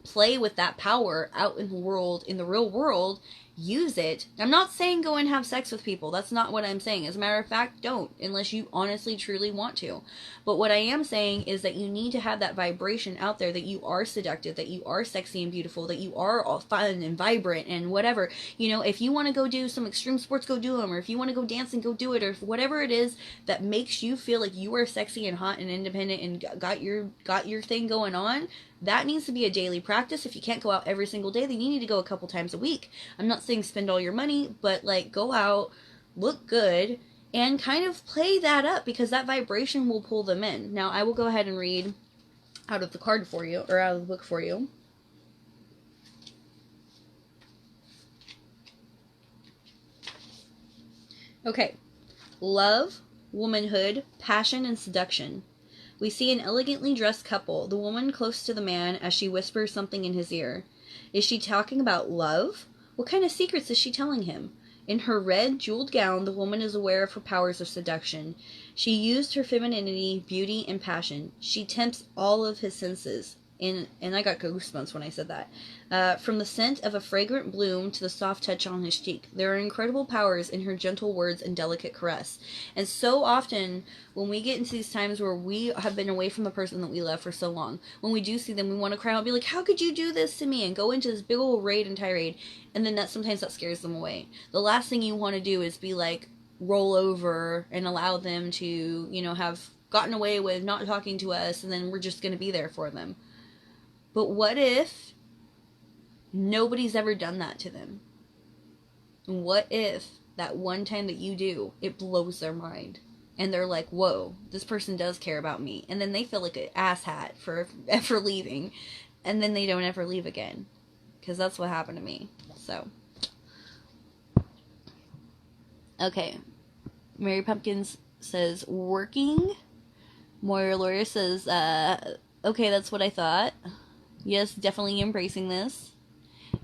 play with that power out in the world, in the real world. Use it. I'm not saying go and have sex with people. That's not what I'm saying. As a matter of fact, don't, unless you honestly, truly want to. But what I am saying is that you need to have that vibration out there, that you are seductive, that you are sexy and beautiful, that you are all fun and vibrant and whatever. You know, if you want to go do some extreme sports, go do them. Or if you want to go dancing, go do it. Or whatever it is that makes you feel like you are sexy and hot and independent and got your thing going on, that needs to be a daily practice. If you can't go out every single day, then you need to go a couple times a week. I'm not saying spend all your money, but like go out, look good, and kind of play that up, because that vibration will pull them in. Now, I will go ahead and read out of the card for you, or out of the book for you. Okay. Love, womanhood, passion, and seduction. We see an elegantly dressed couple, the woman close to the man as she whispers something in his ear. Is she talking about love? What kind of secrets is she telling him? In her red, jeweled gown, the woman is aware of her powers of seduction. She used her femininity, beauty, and passion. She tempts all of his senses. And I got goosebumps when I said that. From the scent of a fragrant bloom to the soft touch on his cheek, there are incredible powers in her gentle words and delicate caress. And so often, when we get into these times where we have been away from the person that we love for so long, when we do see them, we want to cry out and be like, how could you do this to me? And go into this big old rage and tirade. And then sometimes that scares them away. The last thing you want to do is be like, roll over and allow them to, have gotten away with not talking to us, and then we're just going to be there for them. But what if nobody's ever done that to them? What if that one time that you do, it blows their mind? And they're like, whoa, this person does care about me. And then they feel like an asshat for ever leaving. And then they don't ever leave again. Because that's what happened to me. So. Okay. Mary Pumpkins says, working. Moira Lawyer says, okay, that's what I thought. Yes, definitely embracing this.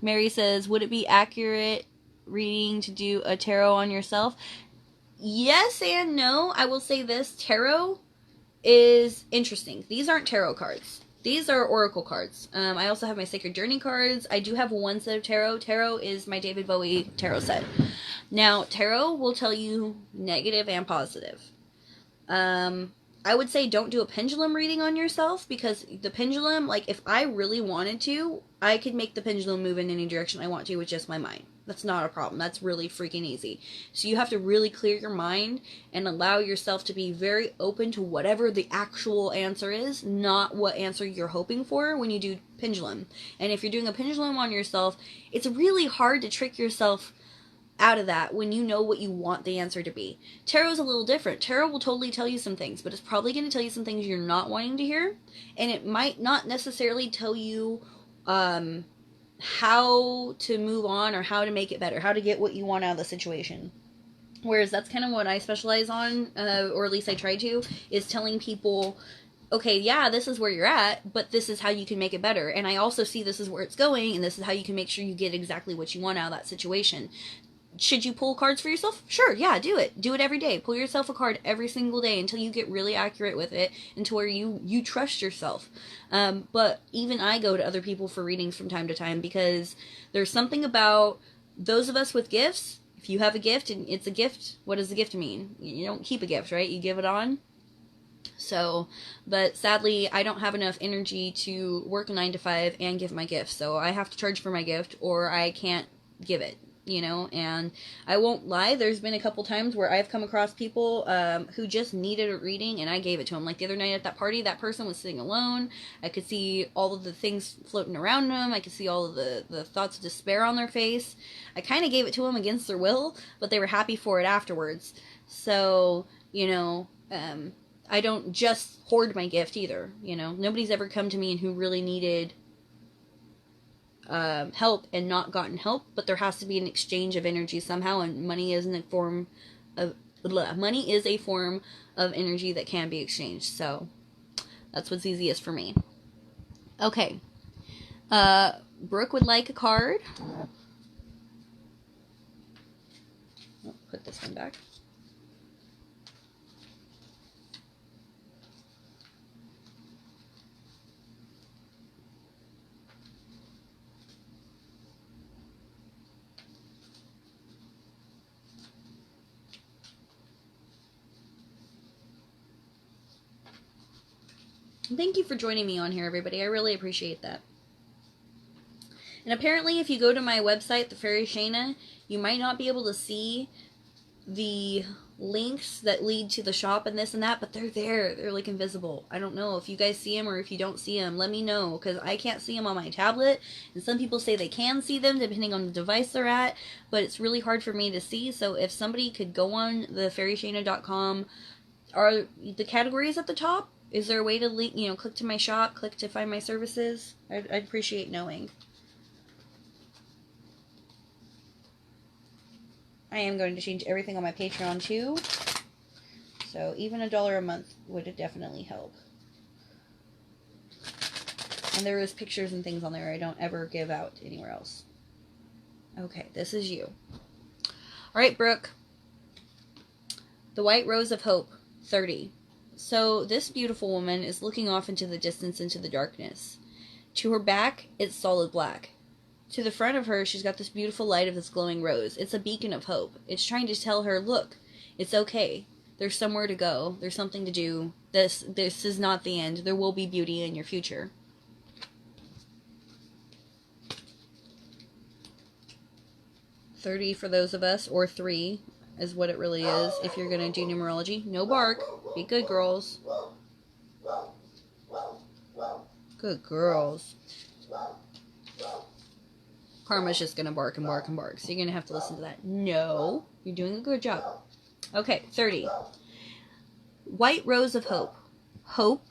Mary says, would it be accurate reading to do a tarot on yourself? Yes and no. I will say this. Tarot is interesting. These aren't tarot cards. These are oracle cards. I also have my Sacred Journey cards. I do have one set of tarot. Tarot is my David Bowie tarot set. Now, tarot will tell you negative and positive. I would say don't do a pendulum reading on yourself, because the pendulum, like, if I really wanted to, I could make the pendulum move in any direction I want to with just my mind. That's not a problem. That's really freaking easy. So you have to really clear your mind and allow yourself to be very open to whatever the actual answer is, not what answer you're hoping for when you do pendulum. And if you're doing a pendulum on yourself, it's really hard to trick yourself out of that when you know what you want the answer to be. Tarot is a little different. Tarot will totally tell you some things, but it's probably going to tell you some things you're not wanting to hear, and it might not necessarily tell you how to move on or how to make it better, how to get what you want out of the situation. Whereas that's kind of what I specialize on, or at least I try to, is telling people, okay, yeah, this is where you're at, but this is how you can make it better. And I also see this is where it's going, and this is how you can make sure you get exactly what you want out of that situation. Should you pull cards for yourself? Sure, yeah, do it. Do it every day. Pull yourself a card every single day until you get really accurate with it, until where you trust yourself. But even I go to other people for readings from time to time, because there's something about those of us with gifts. If you have a gift and it's a gift, what does the gift mean? You don't keep a gift, right? You give it on. So, but sadly, I don't have enough energy to work 9 to 5 and give my gift. So I have to charge for my gift, or I can't give it. And I won't lie, there's been a couple times where I've come across people who just needed a reading, and I gave it to them. Like the other night at that party, that person was sitting alone. I could see all of the things floating around them. I could see all of the thoughts of despair on their face. I kind of gave it to them against their will, but they were happy for it afterwards. So, I don't just hoard my gift either. Nobody's ever come to me who really needed help and not gotten help, but there has to be an exchange of energy somehow, and money is a form of energy that can be exchanged. So that's what's easiest for me. Okay, Brooke would like a card. I'll put this one back. Thank you for joining me on here, everybody. I really appreciate that. And apparently, if you go to my website, The Fairy Shayna, you might not be able to see the links that lead to the shop and this and that, but they're there. They're like invisible. I don't know if you guys see them, or if you don't see them, let me know, because I can't see them on my tablet, and some people say they can see them depending on the device they're at, but it's really hard for me to see. So if somebody could go on thefairyshayna.com, are the categories at the top? Is there a way to link, click to my shop, click to find my services? I'd appreciate knowing. I am going to change everything on my Patreon too. So even $1 a month would definitely help. And there is pictures and things on there I don't ever give out anywhere else. Okay, this is you. Alright, Brooke. The White Rose of Hope, 30. So this beautiful woman is looking off into the distance, into the darkness. To her back, it's solid black. To the front of her, she's got this beautiful light of this glowing rose. It's a beacon of hope. It's trying to tell her, look, it's okay. There's somewhere to go. There's something to do. This is not the end. There will be beauty in your future. $30 for those of us, or 3 is what it really is if you're going to do numerology. No bark. Be good, girls. Good girls. Karma's just going to bark and bark and bark, so you're going to have to listen to that. No, you're doing a good job. Okay, 30. White rose of hope. Hope,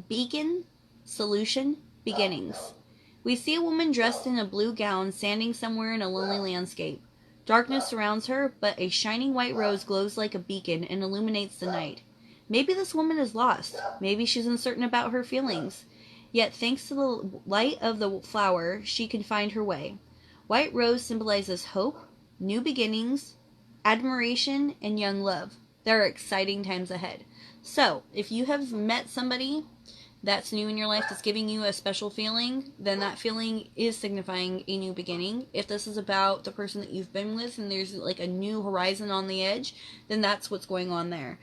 beacon, solution, beginnings. We see a woman dressed in a blue gown standing somewhere in a lonely landscape. Darkness surrounds her, but a shining white rose glows like a beacon and illuminates the night. Maybe this woman is lost. Maybe she's uncertain about her feelings. Yet, thanks to the light of the flower, she can find her way. White rose symbolizes hope, new beginnings, admiration, and young love. There are exciting times ahead. So, if you have met somebody that's new in your life, that's giving you a special feeling, then that feeling is signifying a new beginning. If this is about the person that you've been with and there's like a new horizon on the edge, then that's what's going on there.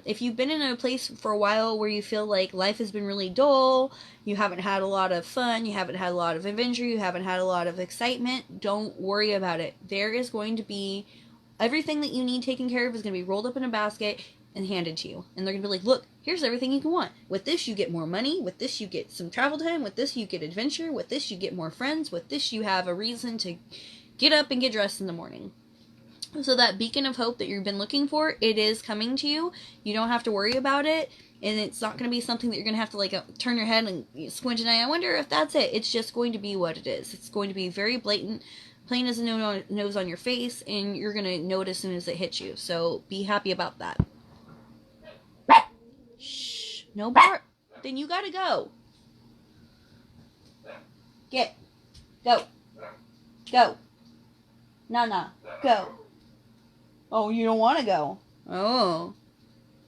If you've been in a place for a while where you feel like life has been really dull, you haven't had a lot of fun, you haven't had a lot of adventure, you haven't had a lot of excitement, don't worry about it. There is going to be everything that you need taken care of is going to be rolled up in a basket and handed to you. And they're going to be like, look, here's everything you can want. With this, you get more money. With this, you get some travel time. With this, you get adventure. With this, you get more friends. With this, you have a reason to get up and get dressed in the morning. So that beacon of hope that you've been looking for, it is coming to you. You don't have to worry about it. And it's not going to be something that you're going to have to like turn your head and squint an eye. I wonder if that's it. It's just going to be what it is. It's going to be very blatant, plain as a nose on your face, and you're going to know it as soon as it hits you. So be happy about that. Shh, no bark. Then you gotta go. Go. Go. Nana, go. Oh, you don't want to go. Oh.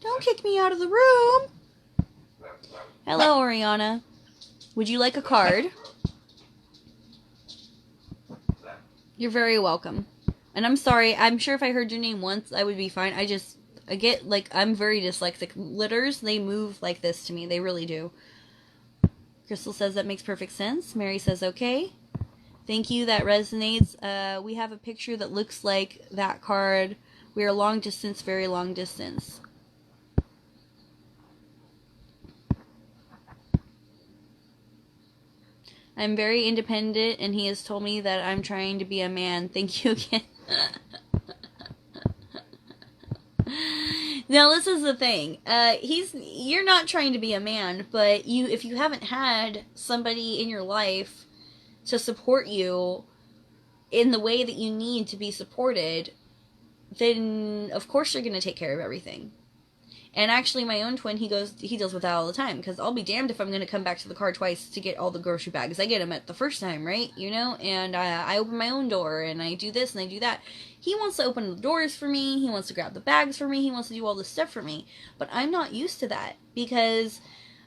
Don't kick me out of the room. Hello, Oriana. Would you like a card? You're very welcome. And I'm sorry, I'm sure if I heard your name once, I would be fine. I get, like, I'm very dyslexic. Letters, they move like this to me. They really do. Crystal says that makes perfect sense. Mary says, okay. Thank you, that resonates. We have a picture that looks like that card. We are long distance, very long distance. I'm very independent, and he has told me that I'm trying to be a man. Thank you again. Now, this is the thing. You're not trying to be a man, but if you haven't had somebody in your life to support you in the way that you need to be supported, then of course you're going to take care of everything. And actually, my own twin, he deals with that all the time, because I'll be damned if I'm going to come back to the car twice to get all the grocery bags. I get them at the first time, right? You know, and I open my own door, and I do this, and I do that. He wants to open the doors for me, he wants to grab the bags for me, he wants to do all this stuff for me. But I'm not used to that, because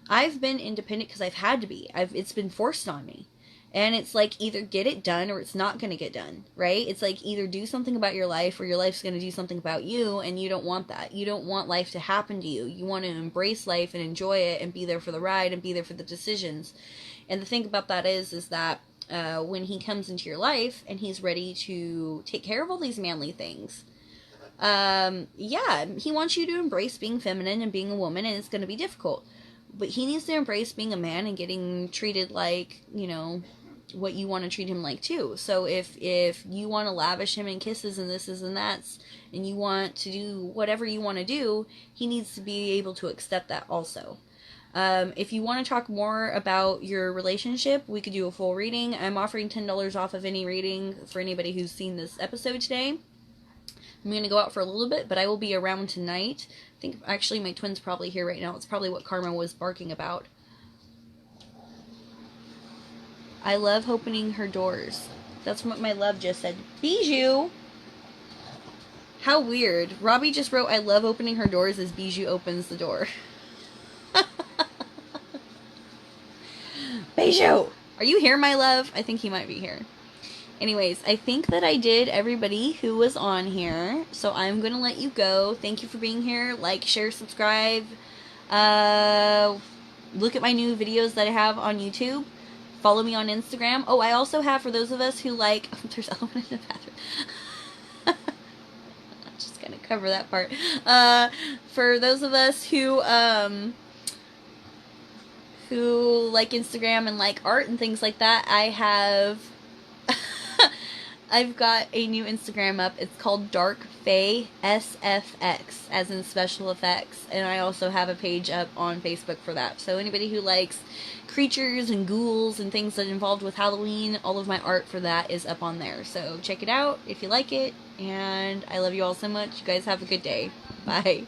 I've been independent because I've had to be. It's been forced on me. And it's like, either get it done or it's not going to get done, right? It's like, either do something about your life or your life's going to do something about you, and you don't want that. You don't want life to happen to you. You want to embrace life and enjoy it and be there for the ride and be there for the decisions. And the thing about that is that when he comes into your life and he's ready to take care of all these manly things, yeah, he wants you to embrace being feminine and being a woman, and it's going to be difficult. But he needs to embrace being a man and getting treated like, you know, what you want to treat him like too. So if you want to lavish him in kisses and this and that's, and you want to do whatever you want to do, he needs to be able to accept that also. If you want to talk more about your relationship, we could do a full reading. I'm offering $10 off of any reading for anybody who's seen this episode today. I'm going to go out for a little bit, but I will be around tonight. I think actually my twin's probably here right now. It's probably what Karma was barking about. I love opening her doors. That's what my love just said. Bijou! How weird. Robbie just wrote, I love opening her doors as Bijou opens the door. Bijou! Bijou! Are you here, my love? I think he might be here. Anyways, I think that I did everybody who was on here, so I'm going to let you go. Thank you for being here. Like, share, subscribe. Look at my new videos that I have on YouTube. Follow me on Instagram. Oh, I also have, for those of us who like... Oh, there's a one in the bathroom. I'm just going to cover that part. For those of us who like Instagram and like art and things like that, I have... I've got a new Instagram up. It's called Dark Fae SFX, as in special effects. And I also have a page up on Facebook for that. So anybody who likes creatures and ghouls and things that are involved with Halloween, all of my art for that is up on there. So check it out if you like it. And I love you all so much. You guys have a good day. Bye.